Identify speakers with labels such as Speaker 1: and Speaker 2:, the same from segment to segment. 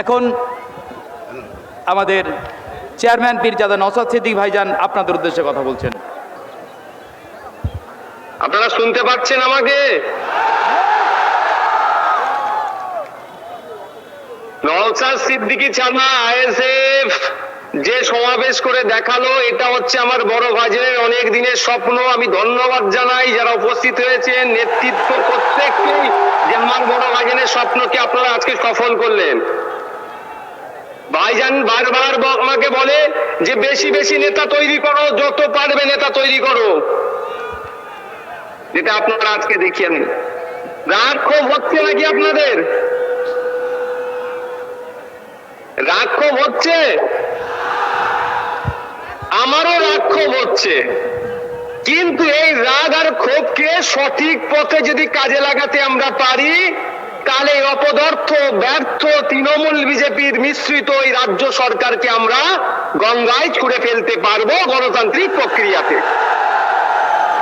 Speaker 1: এখন আমাদের চেয়ারম্যান পীরজাদা নওশাদ সিদ্দিক ভাইজান আপনাদের উদ্দেশ্যে কথা বলছেন।
Speaker 2: আপনারা শুনতে পাচ্ছেন আমাকে? নওশাদ সিদ্দিকী ছাড়া আইএসএফ যে সমাবেশ করে দেখালো, এটা হচ্ছে আমার বড় ভাইদের অনেক দিনের স্বপ্ন। আমি ধন্যবাদ জানাই যারা উপস্থিত হয়েছেন, নেতৃত্ব প্রত্যেককেই, যে আমার বড় ভাইজানের স্বপ্নকে আপনারা আজকে সফল করলেন। ভাইজান বারবার আমাকে বলে যে বেশি বেশি নেতা তৈরি করো, যত পারবে নেতা তৈরি করো, যেটা আপনারা আজকে দেখিয়েন। রাগ ক্ষোভ হচ্ছে নাকি আপনাদের? রাগ ক্ষোভ হচ্ছে? আমারও রাগ ক্ষোভ হচ্ছে, কিন্তু এই রাগ আর ক্ষোভকে সঠিক পথে যদি কাজে লাগাতে আমরা পারি, তাহলে অপদার্থ ব্যর্থ তৃণমূল বিজেপির মিশ্রিত এই রাজ্য সরকারকে আমরা গঙ্গায় ছুঁড়ে ফেলতে পারবো গণতান্ত্রিক প্রক্রিয়াতে।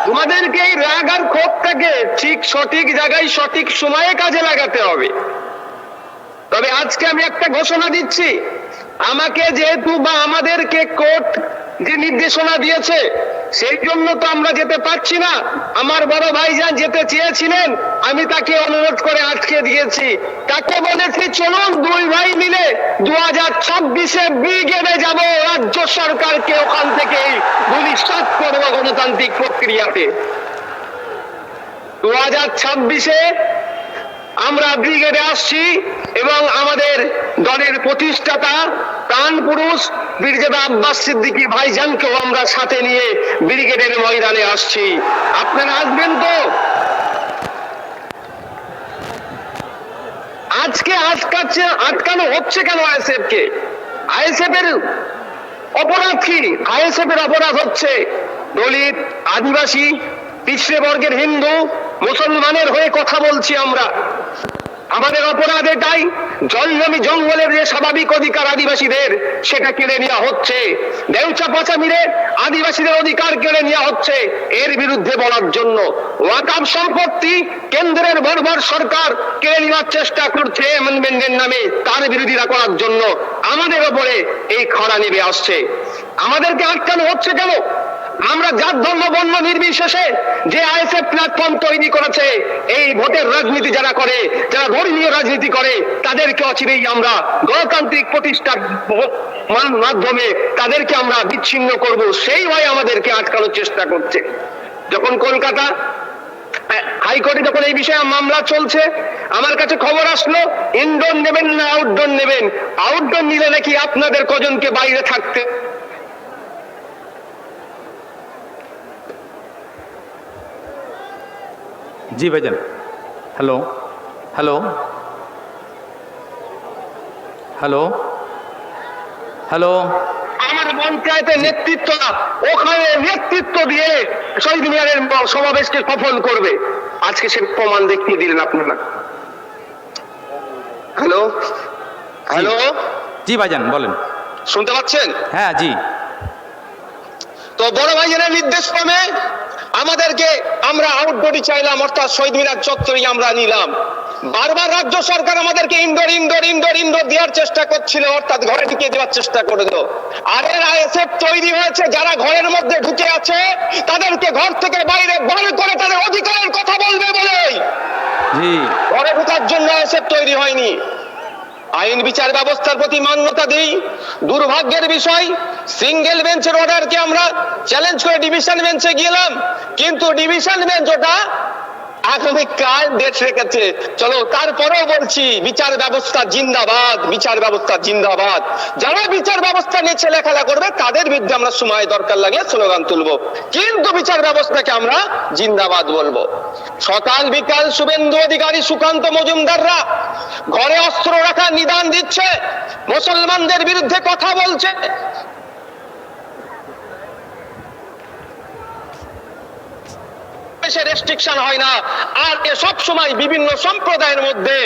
Speaker 2: তোমাদেরকে এই রাগ আর ক্ষোভটাকে ঠিক সঠিক জায়গায় সঠিক সময়ে কাজে লাগাতে হবে। তবে আজকে আমি একটা ঘোষণা দিচ্ছি, আমাকে যেহেতু বা আমাদেরকে কোর্ট যে নির্দেশনা দিয়েছে, সেই জন্য তো আমরা যেতে পারছি না। আমার বড় ভাইজান যেতে চেয়েছিলেন, আমি তাকে অনুরোধ করে আটকে দিয়েছি। তাকে বলেছি চলুন দুই ভাই মিলে 2026-এ ব্রিগেডে যাব, রাজ্য সরকারকে ওখান থেকেই ভূমিষ্ঠ করবো গণতান্ত্রিক প্রক্রিয়াতে। 2026-এ আমরা ব্রিগেডে আসছি এবং আমাদের দলের প্রতিষ্ঠাতা প্রাণপুরুষ পীরজাদা আব্বাস সিদ্দিকী ভাইজানকেও আমরা সাথে নিয়ে ব্রিগেডের ময়দানে আসছি। আপনারা আসবেন তো? আজকে আটকানো হচ্ছে কেন আইএসএফ কে? আইএসএফ এর অপরাধ কি? আইএসএফ এর অপরাধ হচ্ছে দলিত, আদিবাসী, পিছড়ে বর্গের হিন্দু, মুসলমানের হয়ে কথা বলছি আমরা। আমাদের অপরাধ এটাই, জলজমি জঙ্গলের যে স্বাভাবিক অধিকার আদিবাসীদের, সেটা কেড়ে নেওয়া হচ্ছে। দেউচা পচামিরে আদিবাসীদের অধিকার কেড়ে নেওয়া হচ্ছে, এর বিরুদ্ধে বলার জন্য। ওয়াকফ সম্পত্তি কেন্দ্রের বর্বর সরকার কেড়ে নেওয়ার চেষ্টা করছে অ্যামেন্ডমেন্টের নামে, তার বিরোধিতা করার জন্য আমাদের ওপরে এই খরা নেমে আসছে। আমাদেরকে আটকানো হচ্ছে কেন? আমরা জাত ধর্ম বর্ণ নির্বিশেষে যে আইএসএফ প্ল্যাটফর্ম তৈরি করেছে, এই ভোটের রাজনীতি যারা করে, যারা ধর্মীয় রাজনীতি করে, তাদেরকে অচিরেই আমরা গণতান্ত্রিক প্রতিষ্ঠার মাধ্যমে তাদেরকে আমরা বিচ্ছিন্ন করব, সেই ভয় আমাদেরকে আটকানোর চেষ্টা করছে। যখন কলকাতা হাইকোর্টে যখন এই বিষয়ে মামলা চলছে, আমার কাছে খবর আসলো ইনডোর নেবেন না আউটডোর নেবেন। আউটডোর নিলে নাকি আপনাদের কজনকে বাইরে থাকতে।
Speaker 1: জি ভাইজান, হ্যালো হ্যালো হ্যালো হ্যালো।
Speaker 2: আমার পঞ্চায়েতের নেতৃত্ব ওখানে নেতৃত্ব দিয়ে শহীদ মিনারের সমাবেশকে সফল করবে। আজকে সে প্রমাণ দেখিয়ে দিলেন আপনারা। হ্যালো হ্যালো,
Speaker 1: জি ভাইজান বলেন,
Speaker 2: শুনতে পাচ্ছেন?
Speaker 1: হ্যাঁ জি।
Speaker 2: তো বড় ভাইজানের নির্দেশ ক্রমে আমাদেরকে আমরা আউটডোরই চাইলাম, অর্থাৎ শহীদ মিনার চত্বরই আমরা নিলাম। বারবার রাজ্য সরকার আমাদেরকে ইনডোর ইনডোর ইনডোর ইনডোর দেওয়ার চেষ্টা করছিল, অর্থাৎ ঘরে ঢুকিয়ে দেওয়ার চেষ্টা করে দিল। আর এর আইএসএফ তৈরি হয়েছে, যারা ঘরের মধ্যে ঢুকে আছে তাদেরকে ঘর থেকে বাইরে বার করে তাদের অধিকারের কথা বলবে বলেই ঘরে ঢোকার জন্য আইএসএফ তৈরি হয়নি। আইন বিচার ব্যবস্থার প্রতি মান্যতা দিই। দুর্ভাগ্যের বিষয়, সিঙ্গেল বেঞ্চের অর্ডারকে আমরা চ্যালেঞ্জ করে ডিভিশন বেঞ্চে গেলাম, কিন্তু ডিভিশন বেঞ্চ ওটা আগামীকাল ডেট রেখেছে। চলো, তারপরেও বলছি বিচার ব্যবস্থা জিন্দাবাদ, বিচার ব্যবস্থা জিন্দাবাদ। যারা বিচার ব্যবস্থা নিয়ে ছেলেখেলা করবে তাদের বিরুদ্ধে আমরা সময় দরকার লাগলে স্লোগান তুলবো, কিন্তু বিচার ব্যবস্থাকে আমরা জিন্দাবাদ বলবো। সকাল বিকাল শুভেন্দু অধিকারী, সুকান্ত মজুমদাররা ঘরে অস্ত্র রাখার নিদান দিচ্ছে, মুসলমানদের বিরুদ্ধে কথা বলছে। সে রেস্ট্রিকশন হয় না। আর এ সব সময় বিভিন্ন সম্প্রদায়ের মধ্যে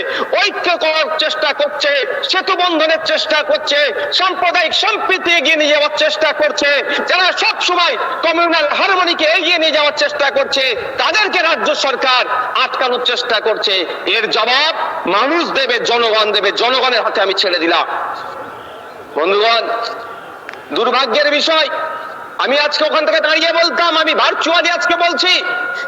Speaker 2: ঐক্য করার চেষ্টা করছে, সেতু বন্ধনের চেষ্টা করছে, সাম্প্রদায়িক সম্প্রীতি এগিয়ে নিয়ে যাওয়ার চেষ্টা করছে। যারা সব সময় কমিউনাল হারমোনিকে এগিয়ে নিয়ে যাওয়ার চেষ্টা করছে, তাদেরকে রাজ্য সরকার আটকানোর চেষ্টা করছে। এর জবাব মানুষ দেবে, জনগণ দেবে। জনগণের হাতে আমি ছেড়ে দিলাম। বন্ধুগণ, দুর্ভাগ্যের বিষয়, আমি আজকে ওখান থেকে দাঁড়িয়ে বলতাম, আমি ভার্চুয়ালি আজকে বলছি,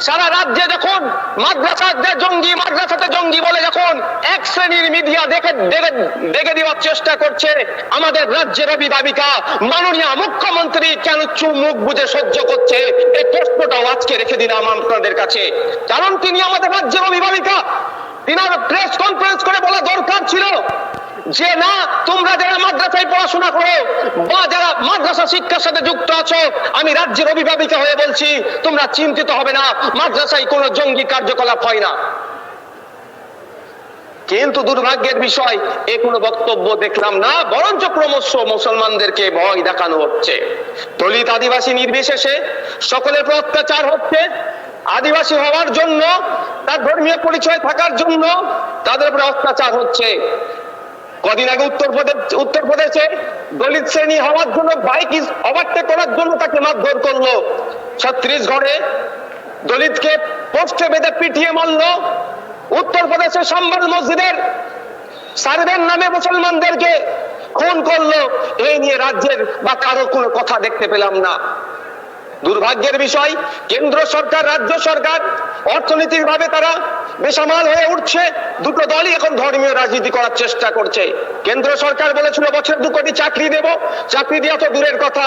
Speaker 2: সারা রাজ্যে যখন মাদ্রাসাতে জঙ্গি, মাদ্রাসাতে জঙ্গি বলে যখন এক শ্রেণীর মিডিয়া দেখে দেওয়ার চেষ্টা করছে, আমাদের রাজ্যের অভিভাবিকা মাননীয় মুখ্যমন্ত্রী কেন মুখ বুজে সহ্য করছে, এই প্রশ্নটাও আজকে রেখে দিলাম আপনাদের কাছে। কারণ তিনি আমাদের রাজ্যের অভিভাবিকা, তিনার প্রেস কনফারেন্স করে বলা দরকার ছিল যে না, তোমরা যারা মাদ্রাসায় পড়াশোনা করো বা যারা মাদ্রাসা শিক্ষার সাথে যুক্ত আছো, আমি রাজ্যের অভিভাবিকা হয়ে বলছি, তোমরা চিন্তিত হবে না, মাদ্রাসায় কোনো জঙ্গি কার্যকলাপ হয় না। কিন্তু দুর্ভাগ্যের বিষয়, এ কোনো বক্তব্য দেখলাম না, বরঞ্চ ক্রমশ মুসলমানদেরকে ভয় দেখানো হচ্ছে। দলিত আদিবাসী নির্বিশেষে সকলের উপর অত্যাচার হচ্ছে। আদিবাসী হওয়ার জন্য, তার ধর্মীয় পরিচয় থাকার জন্য তাদের উপরে অত্যাচার হচ্ছে। কদিন আগে উত্তরপ্রদেশে দলিত শ্রেণী হওয়ার জন্য বাইক ওভারটেক করার জন্য তাকে মারধর করলো। ছত্তিশগড়ে দলিতকে পোস্টে বেঁধে পিটিয়ে মারলো। উত্তরপ্রদেশের সম্বল মসজিদের সার্ভের নামে মুসলমানদেরকে খুন করলো। এই নিয়ে রাজ্যের বা কারো কোনো কথা দেখতে পেলাম না। দুর্ভাগ্যের বিষয়, কেন্দ্র সরকার, রাজ্য সরকার অর্থনৈতিক ভাবে তারা বেসামাল হয়ে উঠছে। দুটো দলই এখন ধর্মীয় রাজনীতি করার চেষ্টা করছে। কেন্দ্র সরকার বলেছিল বছর 2 কোটি চাকরি দেব, চাকরি দেওয়া তো দূরের কথা,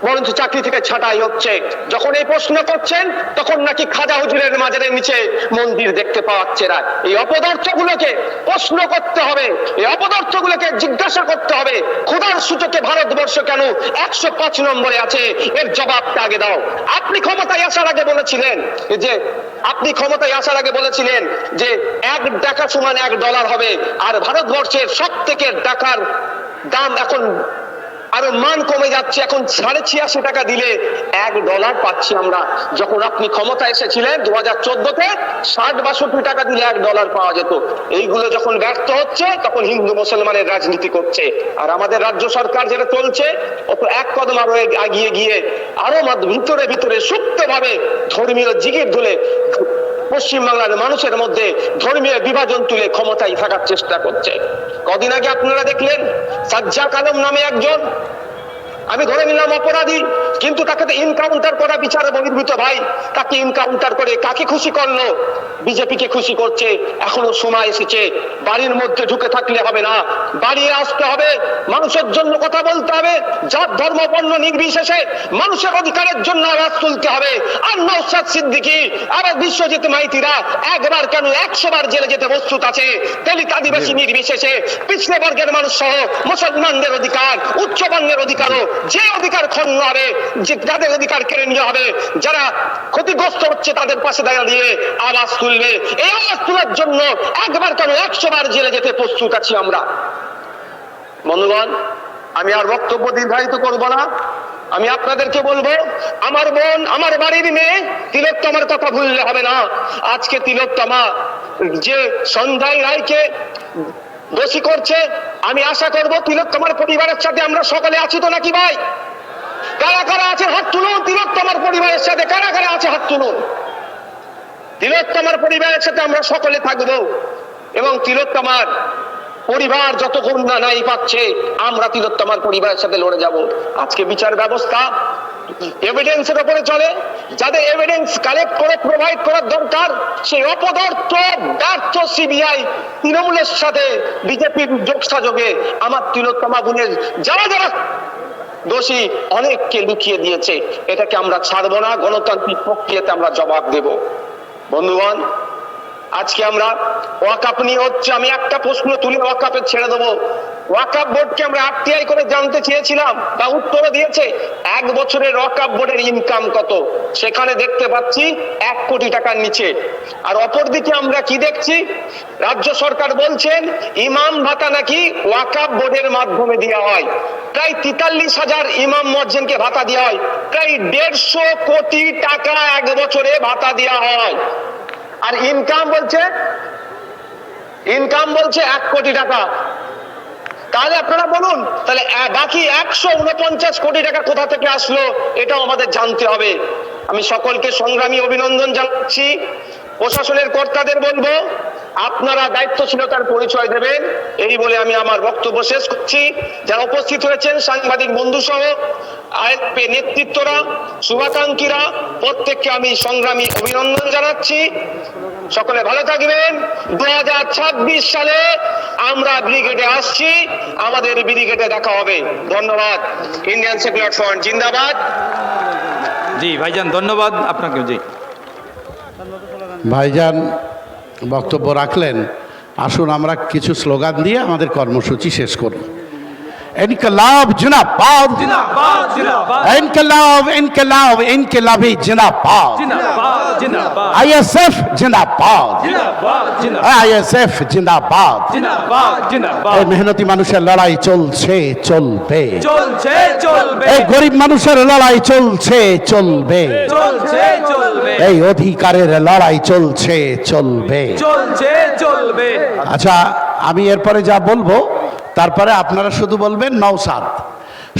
Speaker 2: বরঞ্চ চাকরি থেকে ছাঁটাই হচ্ছে। যখন এই প্রশ্ন করছেন, তখন নাকি খাজা হুজুরের মাজারের নিচে মন্দির দেখতে পাচ্ছে না। এই অপদার্থগুলোকে প্রশ্ন করতে হবে, এই অপদার্থগুলোকে জিজ্ঞাসা করতে হবে, খোদার সূচকে ভারতবর্ষ কেন 105 নম্বরে আছে, এর জবাবটা আগে দাও। আপনি ক্ষমতায় আসার আগে বলেছিলেন যে 1 টাকা সমান $1 হবে, আর ভারতবর্ষের সব থেকে টাকার দাম এখন আরো মান কমে যাচ্ছে। এখন 86.5 টাকা দিলে $1 পাচ্ছি আমরা। যখন আপনি ক্ষমতায় এসেছিলেন 2014-তে 60-62 টাকা দিলে $1 পাওয়া যেত। এইগুলো যখন ব্যর্থ হচ্ছে, তখন হিন্দু মুসলমানের রাজনীতি করছে। আর আমাদের রাজ্য সরকার যেটা চলছে, অত এক কদম আরো এগিয়ে গিয়ে আরো ভিতরে ভিতরে সুপ্তভাবে ধর্মীয় জিগির ধুলে পশ্চিমবাংলার মানুষের মধ্যে ধর্মীয় বিভাজন তুলে ক্ষমতায় থাকার চেষ্টা করছে। কদিন আগে আপনারা দেখলেন সাজ্জাক আলম নামে একজন, আমি ধরে নিলাম অপরাধী, কিন্তু তাকে তো ইনকাউন্টার করা বিচার বহির্ভূত ভাই। তাকে ইনকাউন্টার করে কাকে খুশি করলো? বিজেপিকে খুশি করছে। এখনো সময় এসেছে, বাড়ির মধ্যে ঢুকে থাকলে হবে না, বাড়িয়ে আসতে হবে, মানুষের জন্য কথা বলতে হবে, জাত ধর্ম বর্ণ নির্বিশেষে মানুষের অধিকারের জন্য আওয়াজ তুলতে হবে। আর নওশাদ সিদ্দিকী আর বিশ্বজিৎ মাইতিরা একবার কেন 100 বার জেলে যেতে প্রস্তুত আছে। দলিত আদিবাসী নির্বিশেষে পিছড়ে বর্গের মানুষ সহ মুসলমানদের অধিকার, উচ্চ বর্ণের অধিকারও, যে অধিকার ক্ষুণ্ণ হবে, যে যাদের অধিকার কেড়ে নেওয়া হবে, যারা ক্ষতিগ্রস্ত হচ্ছে, তাদের পাশে দাঁড়িয়ে আওয়াজ তুলবে। এই আওয়াজ তোলার জন্য একবার কেন 100 বার জেলে যেতে প্রস্তুত আছি আমরা। বন্ধুগণ, আমি আর বক্তব্য দীর্ঘায়িত করব না। আমি আপনাদেরকে বলবো, আমার বোন, আমার বাড়ির মেয়ে তিলোত্তমার কথা ভুললে হবে না। আজকে তিলোত্তমা যে সঞ্জয় রায়কে দোষী করছে, আমি আশা করব তিলোত্তমার পরিবারের সাথে আমরা সকলে আছি তো নাকি ভাই? কারা কারা আছে হাত তুলুন। তিলোত্তমার পরিবারের সাথে কারা কারা আছে হাত তুলুন। তিলোত্তমার পরিবারের সাথে আমরা সকলে থাকবো, এবং তিলোত্তমার পরিবার যতক্ষণ না ন্যায় পাচ্ছে, আমরা তিলোত্তমার পরিবারের সাথে লড়ে যাব। আজকে বিচার ব্যবস্থা এভিডেন্সের উপরে চলে। যাদের এভিডেন্স কালেক্ট করে প্রোভাইড করার দরকার, সেই অপদার্থ ব্যর্থ সিবিআই তৃণমূলের সাথে বিজেপির যোগসাযোগে আমার তিলোত্তমা বোনের যারা যারা দোষী অনেককে লুকিয়ে দিয়েছে। এটাকে আমরা ছাড়বো না। গণতান্ত্রিক প্রক্রিয়াতে আমরা জবাব দেব। বন্ধুগণ, আজকে আমরা ওয়াকাপ নিয়ে হচ্ছে, আমি একটা প্রশ্ন তুলে ওয়াকাপে ছেড়ে দেবো। ওয়াকাপ বোর্ডকে আমরা আরটিআই করে জানতে চেয়েছিলাম, তা উত্তরে দিয়েছে 1 বছরের ওয়াকাপ বোর্ডের ইনকাম কত, সেখানে দেখতে পাচ্ছি 1 কোটি টাকার নিচে। আর অপরদিকে আমরা কি দেখছি, রাজ্য সরকার বলছেন ইমাম ভাতা নাকি ওয়াকাপ বোর্ডের মাধ্যমে দেওয়া হয়। প্রায় 43,000 ইমাম মুয়াজ্জিনকে ভাতা দেওয়া হয়, প্রায় 150 কোটি টাকা 1 বছরে ভাতা দেওয়া হয়। আর ইনকাম বলছে 1 কোটি টাকা। তাহলে আপনারা বলুন, তাহলে বাকি 149 কোটি টাকা কোথা থেকে আসলো, এটাও আমাদের জানতে হবে। আমি সকলকে সংগ্রামী অভিনন্দন জানাচ্ছি। প্রশাসনের কর্তাদের বলবো, আপনারা দায়িত্বশীলতার পরিচয় দেবেন, এই বলে আমি আমার বক্তব্য শেষ করছি। যারা উপস্থিত হয়েছেন সাংবাদিক বন্ধু সহ আইএসএফ নেতৃত্বরা, শুভাকাঙ্ক্ষীরা, প্রত্যেককে আমি সংগ্রামী অভিনন্দন জানাচ্ছি। সকলে ভালো থাকবেন। 2026 সালে আমরা ব্রিগেডে আসছি, আমাদের ব্রিগেডে দেখা হবে। ধন্যবাদ। ইন্ডিয়ান সেকুলার ফ্রন্ট জিন্দাবাদ।
Speaker 1: জি ভাইজান, ধন্যবাদ আপনাকে। জি
Speaker 3: ভাইজান বক্তব্য রাখলেন, আসুন আমরা কিছু স্লোগান দিয়ে আমাদের কর্মসূচি শেষ করি। ইনকলাব জিন্দাবাদ,
Speaker 1: জিন্দাবাদ জিন্দাবাদ
Speaker 3: ইনকলাব ইনকলাব ইনকলাবি জিন্দাবাদ,
Speaker 1: জিন্দাবাদ জিন্দাবাদ
Speaker 3: আইএসএফ জিন্দাবাদ,
Speaker 1: জিন্দাবাদ জিন্দাবাদ
Speaker 3: আইএসএফ জিন্দাবাদ।
Speaker 1: জিন্দাবাদ জিন্দাবাদ।
Speaker 3: এই মেহনতি মানুষের লড়াই চলছে, চলবে।
Speaker 1: চলছে চলবে,
Speaker 3: এই গরিব মানুষের লড়াই চলছে, চলবে।
Speaker 1: চলছে চলবে,
Speaker 3: এই অধিকারের লড়াই চলছে, চলবে।
Speaker 1: চলছে চলবে।
Speaker 3: আচ্ছা, আমি এরপরে যা বলবো তারপরে আপনারা শুধু বলবেন নওশাদ।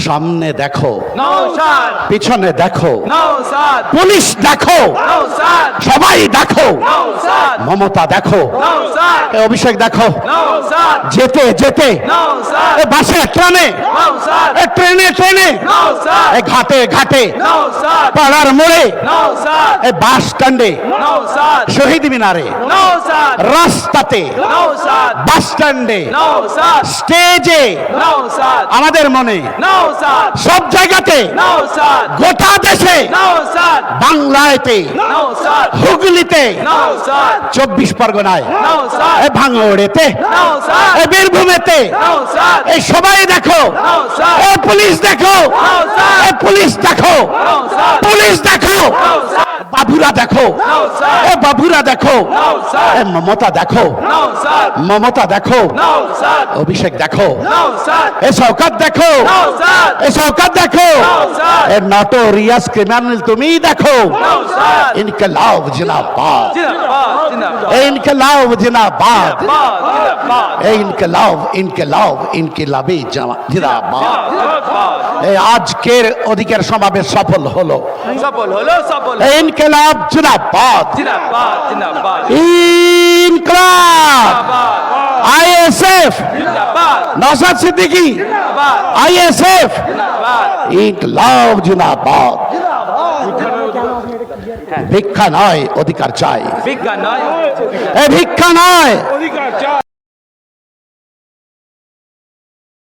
Speaker 3: সামনে দেখো,
Speaker 1: নওশাদ
Speaker 3: পিছনে দেখো,
Speaker 1: নওশাদ
Speaker 3: পুলিশ দেখো,
Speaker 1: নওশাদ
Speaker 3: সবাই দেখো,
Speaker 1: নওশাদ
Speaker 3: মমতা দেখো,
Speaker 1: নওশাদ
Speaker 3: এ অভিষেক দেখো,
Speaker 1: নওশাদ
Speaker 3: যেতে যেতে,
Speaker 1: নওশাদ
Speaker 3: এ বাসে ট্রেনে,
Speaker 1: নওশাদ
Speaker 3: এ ট্রেনে ট্রেনে,
Speaker 1: নওশাদ
Speaker 3: এ ঘাটে ঘাটে,
Speaker 1: নওশাদ
Speaker 3: পাড়ার মোড়ে,
Speaker 1: নওশাদ
Speaker 3: এ বাস স্ট্যান্ডে,
Speaker 1: নওশাদ
Speaker 3: শহীদ মিনারে,
Speaker 1: নওশাদ
Speaker 3: রাস্তাতে,
Speaker 1: নওশাদ
Speaker 3: বাস স্ট্যান্ডে,
Speaker 1: নওশাদ
Speaker 3: স্টেজে,
Speaker 1: নওশাদ
Speaker 3: আমাদের মনে,
Speaker 1: নওশাদ
Speaker 3: সব জায়গাতে,
Speaker 1: নওশাদ
Speaker 3: গোটা দেশে,
Speaker 1: নওশাদ
Speaker 3: বাংলাতে,
Speaker 1: নওশাদ
Speaker 3: হুগলিতে,
Speaker 1: নওশাদ
Speaker 3: 24 পরগনায়,
Speaker 1: নওশাদ
Speaker 3: এ ভাঙড়েতে,
Speaker 1: নওশাদ
Speaker 3: এ বীরভূমেতে,
Speaker 1: নওশাদ
Speaker 3: এই সবাই দেখো,
Speaker 1: নওশাদ
Speaker 3: এ পুলিশ দেখো,
Speaker 1: নওশাদ
Speaker 3: এ পুলিশ দেখো,
Speaker 1: নওশাদ
Speaker 3: পুলিশ দেখো,
Speaker 1: নওশাদ
Speaker 3: বাবুরা দেখো,
Speaker 1: নওশাদ
Speaker 3: এ বাবুরা দেখো,
Speaker 1: নওশাদ
Speaker 3: এ মমতা দেখো,
Speaker 1: নওশাদ
Speaker 3: মমতা দেখো,
Speaker 1: নওশাদ
Speaker 3: অভিষেক দেখো,
Speaker 1: নওশাদ
Speaker 3: এ শওকত দেখো,
Speaker 1: নওশাদ
Speaker 3: এ শওকত দেখো,
Speaker 1: নওশাদ
Speaker 3: এ নোটোরিয়াস ক্রিমিনাল তুমি দেখো।
Speaker 1: নওশাদ
Speaker 3: ইনকলাব জিন্দাবাদ,
Speaker 1: জিন্দাবাদ জিন্দাবাদ
Speaker 3: ইনকলাব জিন্দাবাদ,
Speaker 1: জিন্দাবাদ
Speaker 3: ইনকলাব ইনকলাব ইনকিলাবি জিন্দাবাদ।
Speaker 1: জিন্দাবাদ।
Speaker 3: এই আজকের অধিকার সমাবেশ সফল হলো।
Speaker 1: সফল হলো, সফল
Speaker 3: ইনকলাব জিন্দাবাদ,
Speaker 1: জিন্দাবাদ জিন্দাবাদ
Speaker 3: ইনকলাব, আইএসএফ,
Speaker 1: জিন্দাবাদ
Speaker 3: নওশাদ সিদ্দিকী,
Speaker 1: জিন্দাবাদ
Speaker 3: আইএসএফ,
Speaker 1: জিন্দাবাদ।
Speaker 3: ইনকলাব জিন্দাবাদ। ভিক্ষা নয়, অধিকার চাই।
Speaker 1: বিজ্ঞান নয়,
Speaker 3: এ ভিক্ষা নয়,
Speaker 1: অধিকার চাই।